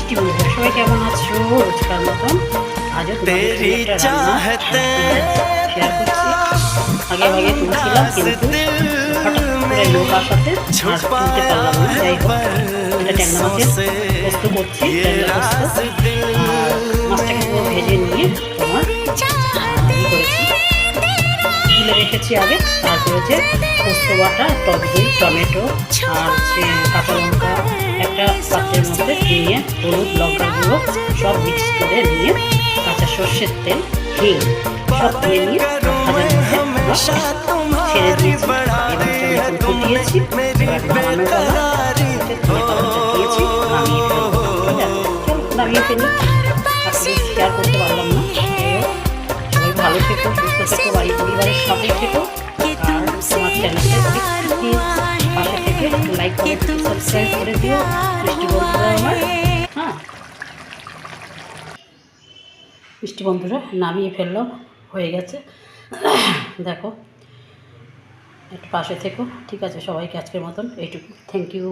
মিষ্টি বন্ধুরা সবাই কেমন আছো? রোজকার মতন আজও তোমাদের একটা রান্না শেয়ার করছি। আগে তুলছিলাম কিন্তু হঠাৎ করে লোক আসাতে আর তুলতে পারলাম না। যাই হোক, এটা ট্যাংরা মাছের পোস্ত করছি, ট্যাংরা পোস্ত। আর মাছটাকে পুরো ভেজে নিয়ে তোমার করেছি, তুলে রেখেছি আগে। তারপরে যে পোস্ত বাটা, টক দই, টমেটো আর কাঁচা লঙ্কা একটা পাত্রের মধ্যে নিয়ে হলুদ, লঙ্কার গুঁড়ো সব মিক্স করে নিয়ে কাঁচা সর্ষের তেল, হিং সব দিয়ে নিয়ে ভাজার মধ্যে ছেড়ে দিয়েছি। এবার টমেটো দিয়েছি, এবার নামানো পালা, দিয়েছি, নামিয়ে ফেলি। আসলে শেয়ার করতে পারলাম না। সবাই ভালো থেকো, সুস্থ থেকো, বাড়ি পরিবারের সাথে থেকো। আর তোমার চ্যানেলটা পাশে থেকে লাইক করে সাবস্ক্রাইব করে দিও মিষ্টি বন্ধুরা আমার। হ্যাঁ, মিষ্টি বন্ধুরা নামিয়ে ফেললো, হয়ে গেছে। দেখো, একটু পাশে থেকো, ঠিক আছে? সবাইকে আজকের মতন এইটুকু। Thank you.